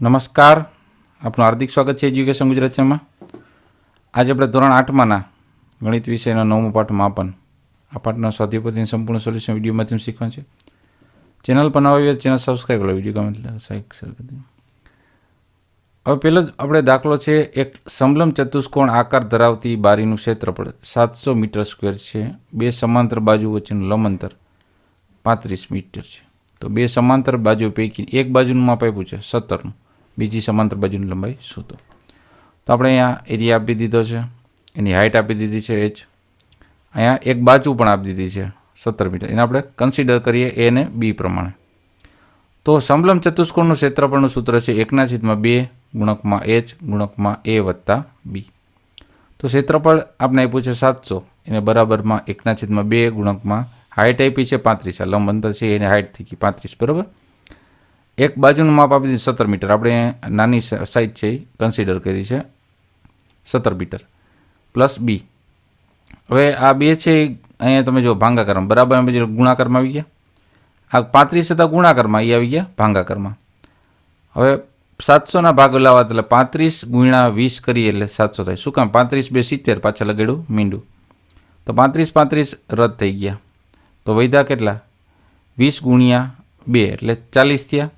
નમસ્કાર, આપનું હાર્દિક સ્વાગત છે એજ્યુકેશન ગુજરાતીમાં. આજે આપણે ધોરણ 8માંના ગણિત વિષયનો 9મો પાઠ માપન. આ પાઠના સ્વાધ્યાય પદ્ધતિનું સંપૂર્ણ સોલ્યુશન વિડીયો માધ્યમ શીખવાનું છે. ચેનલ પર નવા આવ્યો ચેનલ સબસ્ક્રાઈબ કરો, વિડીયો ગમે શેર કરી દો. હવે પહેલો જ આપણે દાખલો છે, એક સમલંબ ચતુષ્કોણ આકાર ધરાવતી બારીનું ક્ષેત્રફળ 700 મીટર સ્ક્વેર છે. બે સમાંતર બાજુ વચ્ચેનું લંબ અંતર 35 મીટર છે. તો બે સમાંતર બાજુ પૈકી એક બાજુનું માપ આપ્યું છે 17નું, બીજી સમાંતર બાજુની લંબાઈ શોધો. તો આપણે અહીંયા એરિયા આપી દીધો છે, એની હાઇટ આપી દીધી છે h, અહીંયા એક બાજુ પણ આપી દીધી છે 17 મીટર. એને આપણે કન્સિડર કરીએ એ અને બી પ્રમાણે. તો સમલંબ ચતુષ્કોણનું ક્ષેત્રફળનું સૂત્ર છે 1/2 ગુણકમાં h ગુણકમાં a વત્તા b. તો ક્ષેત્રફળ આપણે આપ્યું છે 700, એને બરાબરમાં 1/2 ગુણકમાં હાઇટ આપી છે 35, આ લંબ અંતર છે એને હાઇટ થઈ ગઈ 35, બરાબર. એક બાજુનું માપ આપી દીધું 17 મીટર, આપણે નાની સાઇઝ છે એ કન્સિડર કરી છે 17 મીટર પ્લસ બી. હવે આ બે છે અહીંયા તમે જો ભાંગાકારમાં બરાબર ગુણાકારમાં આવી ગયા. આ 35 હતા ગુણાકારમાં, એ આવી ગયા ભાંગાકારમાં. હવે 700ના ભાગ લાવવા એટલે 35 ગુણ્યા 20 કરીએ એટલે 700 થાય. શું કામ? 35 2 70, પાછા લગાડ્યું મીંડું. તો 35 રદ થઈ ગયા. તો વધ્યા કેટલા? 20 ગુણ્યા 2 એટલે 40 થયા.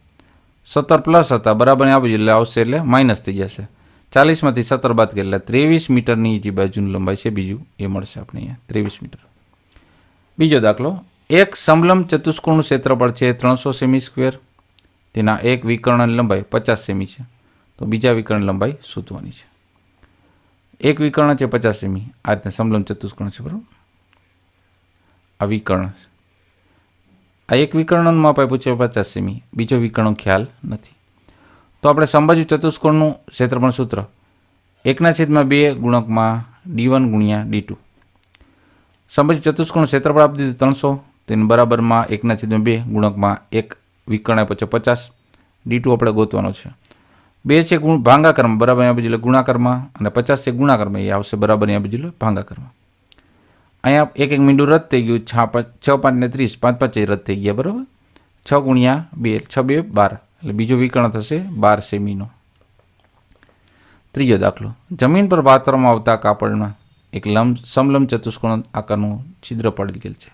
17 પ્લસ હતા બરાબર આ બાજુ એટલે આવશે એટલે માઇનસ થઈ જશે. 40માંથી 17 બાદ કરીએ એટલે 23 મીટરની જે બાજુની લંબાઈ છે બીજું એ મળશે આપણે અહીંયા 23 મીટર. બીજો દાખલો, એક સમલંબ ચતુષ્કોણનું ક્ષેત્રફળ છે 300 સેમી સ્ક્વેર, તેના એક વિકર્ણની લંબાઈ 50 સેમી છે. તો બીજા વિકર્ણની લંબાઈ શોધવાની છે. એક વિકર્ણ છે 50 સેમી, આ રીતે સમલંબ ચતુષ્કોણ છે, બરાબર. આ વિકર્ણ છે, આ એક વિકર્ણનું માપ આપ્યું છે 50 સેમી, બીજો વિકર્ણનો ખ્યાલ નથી. તો આપણે સમબાજુ ચતુષ્કોણનું ક્ષેત્રફળ સૂત્ર 1/2 ગુણકમાં d1 ગુણ્યા d2. સમબાજુ ચતુષ્કોણનું ક્ષેત્રફળ આપી દીધું 300, તેને બરાબરમાં 1/2 ગુણકમાં એક વિકર્ણ આપ્યો છે 50, d2 આપણે ગોતવાનો છે. બે છે ભાંગાકારમાં બરાબર આ બાજુ ગુણાકારમાં, અને 50 છે ગુણાકારમાં, એ આવશે બરાબર આ બાજુ ભાંગાકારમાં. અહીંયા એક મીંડું રદ થઈ ગયું, 6 5 ને 30, 5 5 રદ થઈ ગયા, બરાબર. 6 ગુણ્યા 2 6 2 12, એટલે બીજો વિકર્ણ થશે 12 સેમીનો. ત્રીજો દાખલો, જમીન પર પાથરવામાં આવતા કાપડમાં એક સમલંબ ચતુષ્કોણ આકારનું છિદ્ર પાડેલ ગયેલ છે.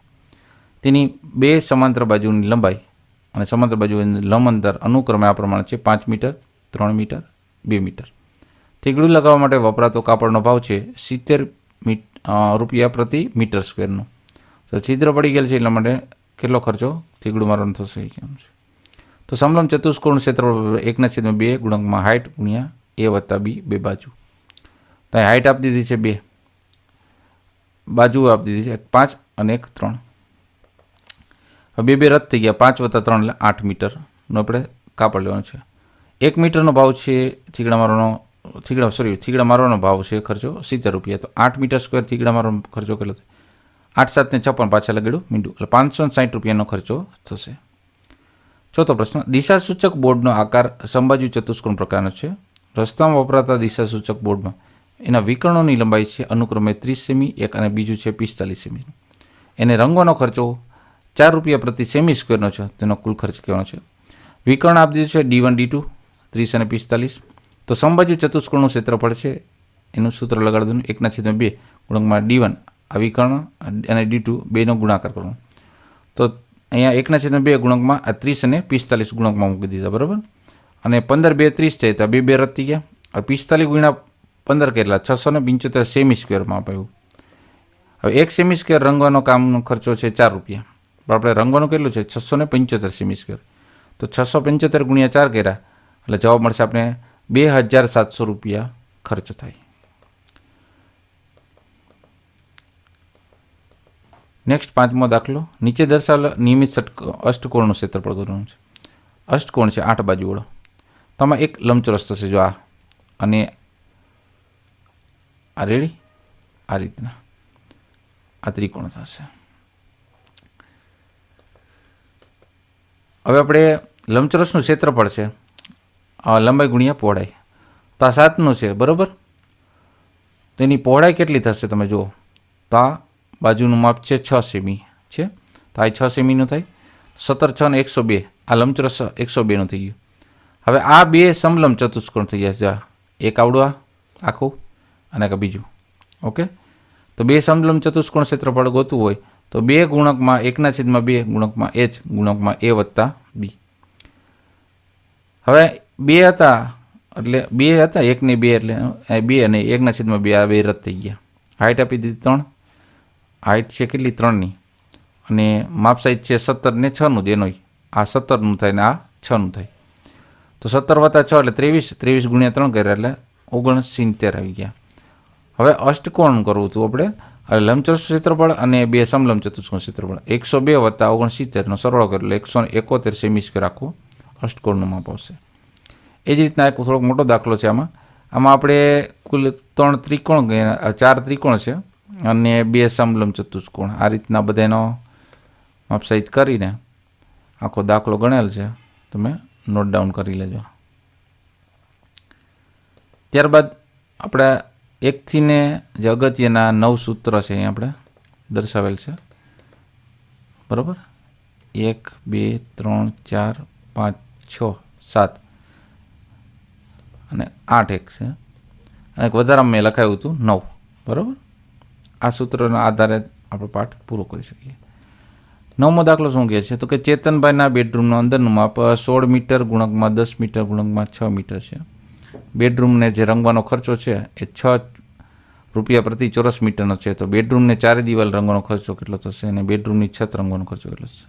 તેની બે સમાંતર બાજુની લંબાઈ અને સમાંતર બાજુની લંબ અંતર અનુક્રમે આ પ્રમાણે છે 5 મીટર 3 મીટર 2 મીટર. થીગડું લગાવવા માટે વપરાતો કાપડનો ભાવ છે 70 રૂપિયા પ્રતિ મીટર સ્ક્વેરનો. તો છિદ્ર પડી ગયેલ છે એટલા માટે કેટલો ખર્ચો થીગડું મારવાનો થશે એ કેમ છે. તો સમલંબ ચતુષ્કોણ ક્ષેત્ર 1/2 ગુણકમાં હાઇટ ગુણ્યા a વત્તા b, બે બાજુ. તો હાઇટ આપી દીધી છે 2, બાજુ આપી દીધી છે 5 અને 1 3. હવે બે રદ થઈ ગયા, 5 વત્તા 3 એટલે 8 મીટરનો આપણે કાપડ લેવાનો છે. 1 મીટરનો ભાવ છે થીગડા મારવાનો ભાવ છે ખર્ચો 70 રૂપિયા. તો 8 મીટર સ્ક્વેર થીગડા મારવાનો ખર્ચો કેટલો થાય? 8 7 ને 56, પાછા લગાડ્યું મીંડું, એટલે 560 રૂપિયાનો ખર્ચો થશે. ચોથો પ્રશ્ન, દિશાસૂચક બોર્ડનો આકાર સમબાજુ ચતુષ્કોણ પ્રકારનો છે. રસ્તામાં વપરાતા દિશાસૂચક બોર્ડમાં એના વિકર્ણોની લંબાઈ છે અનુક્રમે 30 સેમી, એક અને બીજું છે 45 સેમી. એને રંગવાનો ખર્ચો 4 રૂપિયા પ્રતિ સેમી સ્ક્વેરનો છે. તેનો કુલ ખર્ચ કહેવાનો છે. વિકર્ણ આપી દીધું છે d1 d2 30 અને 45. તો સમબાજુ ચતુષ્કોણનું ક્ષેત્રફળ છે એનું સૂત્ર લગાડી દઉં 1/2 ગુણકમાં d1 આ વિકર્ણ અને d2 બેનો ગુણાકાર કરવાનો. તો અહીંયા 1/2 ગુણકમાં આ 30 અને 45 ગુણકમાં મૂકી દીધા, બરાબર. અને 15 2 30 છે તો 2 રદ થઈ ગયા. 45 ગુણ્યા 15 કેટલા? 675 સેમી સ્ક્વેરમાં આપ્યું. હવે 1 સેમી સ્ક્વેર રંગવાનો કામનો ખર્ચો છે 4 રૂપિયા, પણ આપણે રંગવાનું કેટલું છે 675 સેમી સ્ક્વેર. તો 675 ગુણ્યા 4 કર્યા એટલે જવાબ મળશે આપણે 2700 રૂપિયા ખર્ચ થાય. નેક્સ્ટ 5મો દાખલો, નીચે દર્શાવેલ નિયમિત અષ્ટકોણનું ક્ષેત્રફળ કરવાનું છે. અષ્ટકોણ છે 8 બાજુવાળો. તમે એક લંબચોરસ થશે જો આ, અને આ રેડી આ રીતના આ ત્રિકોણ થશે. હવે આપણે લંબચોરસનું ક્ષેત્રફળ છે લંબાઈ ગુણ્યા પહોળાઈ. તો આ 7નું છે, બરાબર. તેની પહોળાઈ કેટલી થશે તમે જુઓ. તો આ બાજુનું માપ છે 6 સેમી છે, તો આ 6 સેમીનું થાય. 17 6 ને 102, આ લંબચોરસ 102નું થઈ ગયું. હવે આ બે સમલંબ ચતુષ્કોણ થઈ ગયા છે, એક આવડું આખું અને એક બીજું. ઓકે, તો બે સમલંબ ચતુષ્કોણ ક્ષેત્રફળ ગોતવું હોય તો 2 ગુણકમાં 1/2 ગુણકમાં h ગુણકમાં a વત્તા b. હવે 2 હતા એટલે 2 હતા, 1 ને 2 એટલે 2 અને 1/2 આ 2 રદ થઈ ગયા. હાઇટ આપી દીધી 3, હાઇટ છે કેટલી 3ની, અને માપ સાઈઝ છે 17 ને 6નું, એનો આ 17નું થાય ને આ 6નું થાય. તો 17 વત્તા 6 એટલે 23, 23 ગુણ્યા 3 કર્યા એટલે 69 આવી ગયા. હવે અષ્ટકોણ કરવું હતું આપણે, લંબચોરસ ક્ષેત્રફળ અને બે સમલંબ ચતુષ્કોણ ક્ષેત્રફળ 102 વત્તા 69નો સરવાળો કર્યો એટલે 171 સેમી સ્ક્વેર આખું અષ્ટકોણનું માપ આવશે. એ જ રીતના એક થોડોક મોટો દાખલો છે. આમાં આપણે કુલ 4 ત્રિકોણ છે અને 2 સમલંબ ચતુષ્કોણ. આ રીતના બધાનો માપ સાઈઝ કરીને આખો દાખલો ગણેલ છે, તમે નોટ ડાઉન કરી લેજો. ત્યારબાદ આપણે એકથી ને જે અગત્યના 9 સૂત્ર છે અહીં આપણે દર્શાવેલ છે, બરાબર. 1 2 3 4 5 6 7 અને 8 એક છે, અને એક વધારામાં મેં લખાયું હતું 9, બરાબર. આ સૂત્રોના આધારે આપણે પાઠ પૂરો કરી શકીએ. 9મો દાખલો શું કહે છે તો કે ચેતનભાઈના બેડરૂમનું અંદરનું માપ 16 મીટર ગુણકમાં 10 મીટર ગુણકમાં 6 મીટર છે. બેડરૂમને જે રંગવાનો ખર્ચો છે એ 6 રૂપિયા પ્રતિ ચોરસ મીટરનો છે. તો બેડરૂમને 4 દિવાલ રંગવાનો ખર્ચો કેટલો થશે અને બેડરૂમની છત રંગવાનો ખર્ચો કેટલો થશે?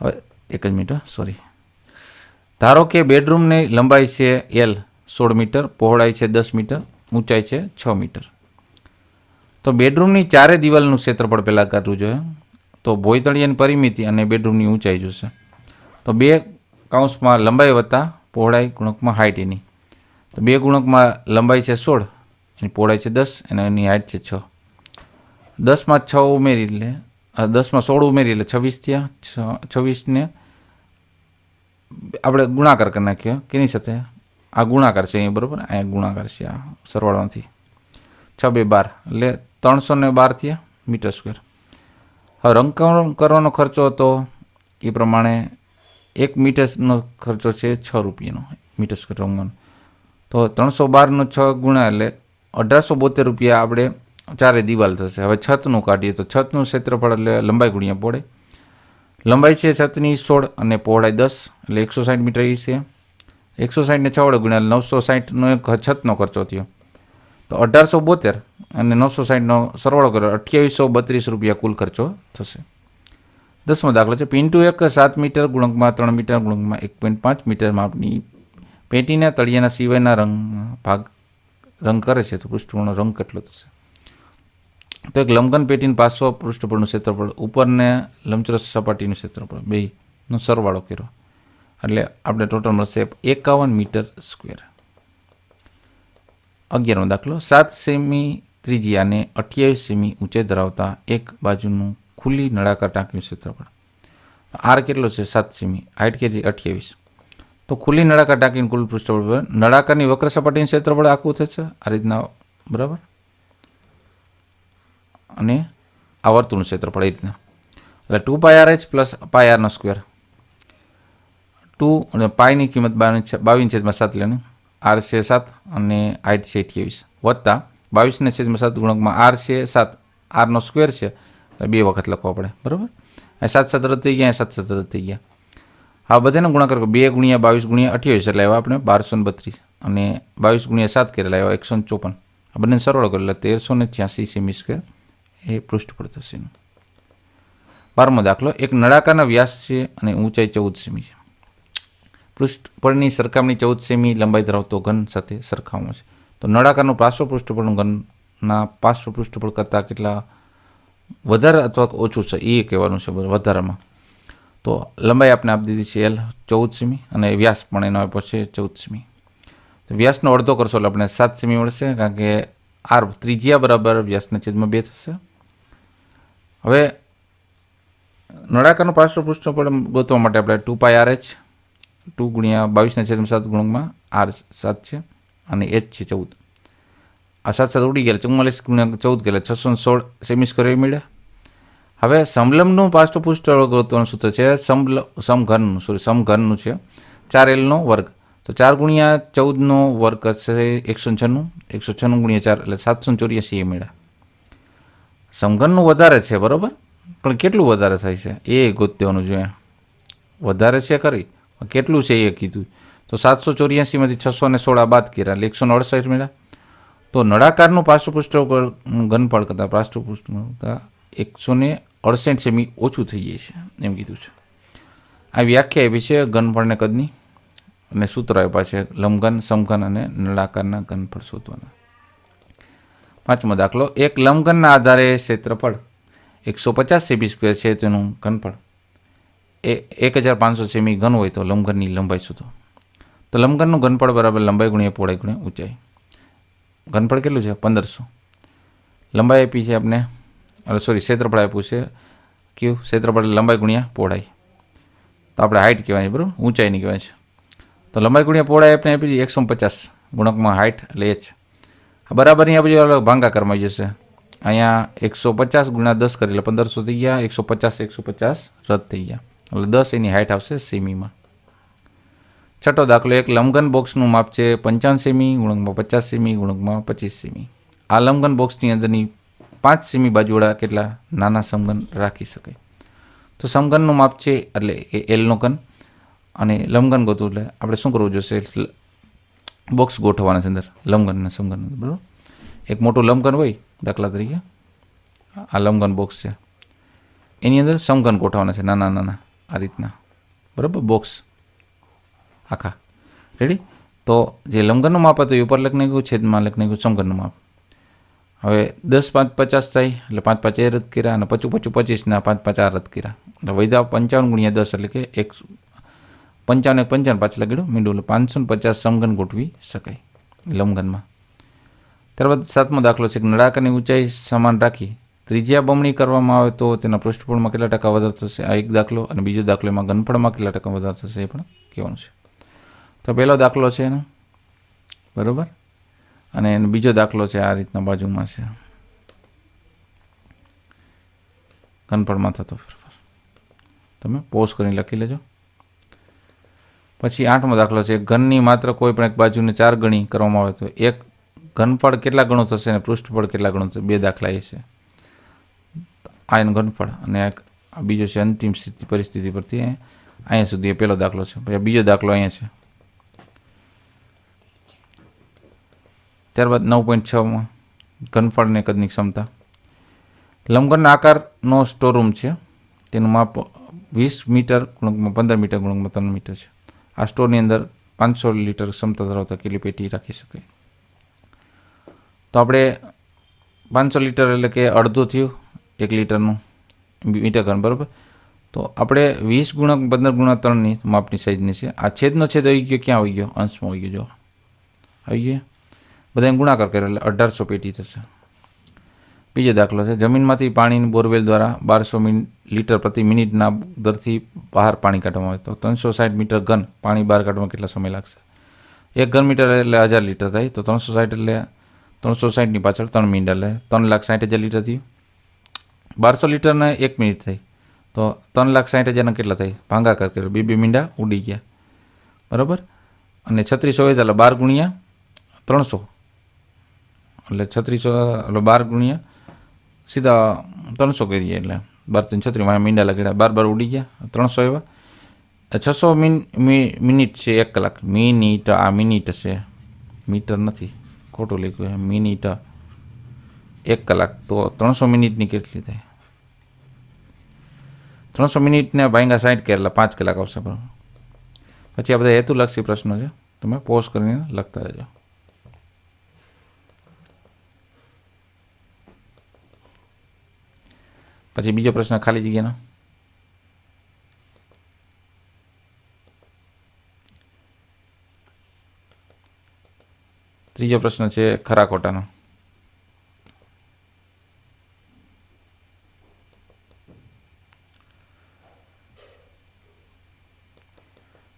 હવે એક જ મિનિટ, સોરી. ધારો કે બેડરૂમની લંબાઈ છે L 16 મીટર, પહોળાઈ છે 10 મીટર, ઊંચાઈ છે 6 મીટર. તો બેડરૂમની 4 દિવાલનું ક્ષેત્રફળ પહેલાં કાઢવું જોઈએ. તો ભોયતળિયાની પરિમિતિ અને બેડરૂમની ઊંચાઈ જોશે. તો 2 કૌંસમાં લંબાઈ વત્તા પહોળાઈ ગુણકમાં હાઇટ એની. તો 2 ગુણકમાં લંબાઈ છે 16, એની પહોળાઈ છે 10 અને એની હાઇટ છે 6. 10માં 6 ઉમેરી એટલે 10માં 16 ઉમેરી એટલે 26 થયા. 26ને આપણે ગુણાકાર કરી નાખ્યો કેની સાથે? આ ગુણાકાર છે અહીં, બરાબર. અહીંયા ગુણાકાર છે આ સરવાળામાંથી. 6 2 12 એટલે 312 થયા મીટર સ્ક્વેર. હવે રંગકામ કરવાનો ખર્ચો હતો એ પ્રમાણે 1 મીટરનો ખર્ચો છે 6 રૂપિયાનો મીટર સ્ક્વેર રંગવાનો. તો 312નો 6 ગુણ્યા એટલે 1872 રૂપિયા આપણે 4 દિવાલ થશે. હવે છતનું કાઢીએ તો છતનું ક્ષેત્રફળ એટલે લંબાઈ ગુણ્યા પહોળાઈ. લંબાઈ છે છતની 16 અને પહોળાઈ 10 એટલે 160 મીટર એ છે. 160ને 6 વડે ગુણ્યા 960નો એક છતનો ખર્ચો થયો. તો 1872 અને 960નો સરવાળો કર્યો 2832 રૂપિયા કુલ ખર્ચો થશે. 10મો દાખલો છે. પિન્ટુ એક 7 મીટર ગુણકમાં 3 મીટર ગુણકમાં 1.5 મીટર માપની પેટીના તળિયાના સિવાયના રંગ કરે છે. તો પૃષ્ઠફળનો રંગ કેટલો થશે? તો એક લંબઘન પેટીનું 500 પૃષ્ઠફળનું ક્ષેત્રફળ, ઉપરને લંબચોરસ સપાટીનું ક્ષેત્રફળ બેનો સરવાળો કર્યો એટલે આપણે ટોટલ મળશે 51 મીટર સ્ક્વેર. 11મો દાખલો. 7 સેમી ત્રિજ્યા અને 28 સેમી ઊંચાઈ ધરાવતા એક બાજુનું ખુલ્લી નળાકાર ટાંકીનું ક્ષેત્રફળ. આર કેટલો છે? 7 સેમી. હાઇટ કેટલી? 28. તો ખુલ્લી નળાકાર ટાંકીનું કુલ પૃષ્ઠફળ પર નળાકારની વક્ર સપાટીનું ક્ષેત્રફળ આખું થશે આ રીતના, બરાબર. અને આ વર્તુળનું ક્ષેત્રફળ એ રીતના એટલે 2πRh પ્લસ πRનો સ્ક્વેર. 2 અને પાઈની કિંમત 22/7 લેવાની. આર છે 7 અને હાઇટ છે 28 વત્તા 22/7 ગુણકમાં આર છે 7, આરનો સ્ક્વેર છે એટલે 2 વખત લખવા પડે, બરાબર. અહીં 7 7 રદ થઈ ગયા, 7 7 રદ થઈ ગયા. હા, બધાનો ગુણાકાર 2 ગુણ્યા 22 ગુણ્યા 28 એટલે આવ્યા આપણે 1232 અને 22 ગુણ્યા 7 કરેલા આવ્યા 154. આ બંને સરવાળો કર્યો એટલે 1386 સેમી સ્ક્વેર એ પૃષ્ઠફળ થશે. 12મો દાખલો. એક નળાકારના વ્યાસ છે અને ઊંચાઈ 14 સેમી છે. પૃષ્ઠફળની સરખામણી 14 સેમી લંબાઈ ધરાવતો ઘન સાથે સરખાવવામાં છે. તો નળાકારનું પાર્શ્વ પૃષ્ઠફળનું ઘનના પાર્શ્વ પૃષ્ઠફળ કરતાં કેટલા વધારે અથવા ઓછું છે એ કહેવાનું છે વધારામાં. તો લંબાઈ આપણે આપી દીધી છે L 14 સેમી અને વ્યાસ પણ એનો આપ્યો છે 14 સેમી. તો વ્યાસનો અડધો કરશો એટલે આપણે 7 સેમી મળશે, કારણ કે આર ત્રિજ્યા બરાબર વ્યાસના છેદમાં 2 થશે. હવે નળાકારનું પાર્શ્વ પૃષ્ઠફળ ગોતવા માટે આપણે 2πRh 2 ગુણ્યા 22/7 ગુણકમાં આર 7 છે અને h છે 14. આ 7 7 ઉડી ગયા 44 ગુણ્યા 14 ગયા 616 સેમી સ્ક્વેર મળ્યા. હવે સમલંબનું પાર્શ્વ પૃષ્ઠફળ ગોતવાનું સૂત્ર છે સમઘનનું છે. 4Lનો વર્ગ. તો 4 ગુણ્યા 14નો વર્ગ હશે 196. 196 ગુણ્યા 4 એટલે 784 એ મળ્યા. સમઘનનું વધારે છે બરાબર, પણ કેટલું વધારે થાય છે એ ગોતવાનું જોઈએ. વધારે છે ખરી, કેટલું છે એ કીધું. તો 784માંથી 616 બાદ કર્યા એટલે 168 મળ્યા. તો નળાકારનું પાર્શ્વપૃષ્ઠ ઘનફળ કરતાં પાર્શ્વપૃષ્ઠ કરતાં 168 સેમી ઓછું થઈ જાય છે એમ કીધું છે. આ વ્યાખ્યા આપી છે ઘનફળને કદની, અને સૂત્ર આપ્યા છે લંબઘન, સમઘન અને નળાકારના ઘનફળ શોધવાના. 5મો દાખલો, એક લંબઘનના આધારે ક્ષેત્રફળ 150 સેમી સ્ક્વેર છે, તેનું ઘનફળ 1500 સેમી ઘન હોય તો લંબઘનની લંબાઈ શોધો. તો લંબઘનનું ઘનફળ બરાબર લંબાઈ ગુણ્યા પહોળાઈ ગુણ્યા ઊંચાઈ. ઘનફળ કેટલું છે? 1500. લંબાઈ આપી છે આપણે, ક્ષેત્રફળ આપ્યું છે કયું? ક્ષેત્રફળ લંબાઈ ગુણ્યા પહોળાઈ. તો આપણે હાઇટ કહેવાની બરાબર, ઊંચાઈની કહેવાય છે. તો લંબાઈ ગુણ્યા પહોળાઈ આપણે આપી 150 ગુણકમાં હાઇટ એટલે h. બરાબર અહીંયા પછી ભાંગાકારમાં જશે. અહીંયા 150 ગુણ્યા 10 કરી એટલે 1500 થઈ ગયા. 150 રદ થઈ ગયા એટલે 10 એની હાઇટ આવશે સેમીમાં. 6ઠો દાખલો, એક લંબઘન બોક્સનું માપ છે 55 સેમી, ગુણકમાં 50 સેમી, ગુણકમાં 25 સેમી. આ લંબઘન બોક્સની અંદરની 5 સેમી બાજુવાળા કેટલા નાના સમઘન રાખી શકાય? તો સમઘનનું માપ છે એટલે એ એલનો ઘન, અને લંબઘન ગોતવું એટલે આપણે શું કરવું જોઈશે? બોક્સ ગોઠવવાના છે અંદર લંબઘન અને સમઘન, બરાબર. એક મોટું લંબઘન હોય દાખલા તરીકે, આ લંબઘન બોક્સ છે, એની અંદર સમઘન ગોઠવવાના છે નાના નાના આ રીતના, બરાબર, બોક્સ આખા. રેડી? તો જે લંબઘનનું માપ હતું એ ઉપર લખી નાખ્યું, છેદમાં લખી નાખ્યું સમઘનનું માપ. હવે 10 5 50 થાય એટલે 5 5 એ રદ કર્યા, અને 55 25 ના 5 5 આ રદ કર્યા એટલે વૈધા 55 ગુણ્યા 10 એટલે કે 55 55 પાછળ લખેલું મીંડું એટલે 550 સમઘન ગોઠવી શકાય લંબઘનમાં. ત્યારબાદ 7મો દાખલો છે, નળાકારની ઊંચાઈ સમાન રાખી ત્રિજ્યા બમણી કરવામાં આવે તો તેના પૃષ્ઠફળમાં કેટલા ટકા વધારો થશે? આ એક દાખલો. અને બીજો દાખલો એમાં ઘનફળમાં કેટલા ટકા વધારો થશે એ પણ કહેવાનું છે. તો પહેલો દાખલો છે એનો, બરાબર, અને એનો બીજો દાખલો છે આ રીતના બાજુમાં છે, ઘનફળમાં થતો ફેરફાર. તમે પોઝ કરીને લખી લેજો. પછી 8મો દાખલો છે, ઘનની માત્ર કોઈ પણ એક બાજુને 4 ગણી કરવામાં આવે તો એક ઘનફળ કેટલા ગણું થશે અને પૃષ્ઠફળ કેટલા ગણું થશે? બે દાખલા એ છે, આ એનું ઘનફળ, અને બીજો છે અંતિમ પરિસ્થિતિ પરથી અહીંયા સુધી પહેલો દાખલો છે. પછી બીજો દાખલો અહીંયા છે. ત્યારબાદ 9.6માં ઘનફળ ને કદની ક્ષમતા. લંબઘનના આકારનો સ્ટોરરૂમ છે, તેનું માપ 20 મીટર ગુણકમાં 15 મીટર ગુણકમાં 3 મીટર છે. આ સ્ટોરની અંદર 500 લીટર ક્ષમતા ધરાવતા કેટલી પેટી રાખી શકાય? તો આપણે 500 લીટર એટલે કે અડધું થયું 1 લીટરનું મીટર ઘન, બરાબર. તો આપણે 20 ગુણક 15 ગુણક 3ની માપની સાઈઝની છે. આ છેદનો છેદ આવી ગયો, ક્યાં આવી ગયો? અંશમાં આવી ગયો. જો આવી ગયો, બધાને ગુણાકાર કર્યો એટલે 1800 પેટી થશે. બીજો દાખલો છે, જમીનમાંથી પાણીની બોરવેલ દ્વારા 1200 લીટર પ્રતિ મિનિટના દરથી બહાર પાણી કાઢવામાં આવે તો 360 મીટર ઘન પાણી બહાર કાઢવામાં કેટલા સમય લાગશે? 1 ઘન મીટર એટલે 1000 લીટર થાય, તો 360 એટલે 360ની પાછળ 3 મિનિટ એટલે 3,60,000 લીટર થયું. 1200 લીટરને 1 મિનિટ થઈ તો 3,60,000 કેટલા થાય? ભાંગાકાર કર્યો, બે મીંડા ઉડી ગયા, બરાબર. અને 3600 એટલે 12 ગુણ્યા 300 એટલે 3600 એટલે 12 ગુણ્યા સીધા 300 કરીએ એટલે 12 36 મીંડા લગાડ્યા, 12 ઉડી ગયા, 300 એવા. 600 મિનિટ છે 1 કલાક. મિનિટ, આ મિનિટ છે, મીટર નથી, ખોટું લખ્યું, મિનિટ 1 કલાક. તો 300 મિનિટની કેટલી થાય? 300 મિનિટને ભાંગા 60 કે એટલે 5 કલાક આવશે, બરાબર. પછી આ બધા હેતુલક્ષી પ્રશ્નો છે, તમે પોઝ કરીને લખતા રહેજો. પછી બીજો પ્રશ્ન ખાલી જગ્યાનો. ત્રીજો પ્રશ્ન છે ખરા ખોટાનો.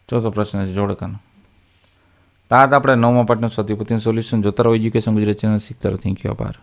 ચોથો પ્રશ્ન છે જોડકાનો. આ આપણે 9મા પાઠનું સ્વાધ્યાય પોતાનું સોલ્યુશન જોતા રહો એજ્યુકેશન ગુજરાતી ચેનલ શીખતા રહો. થેન્ક યુ, આભાર.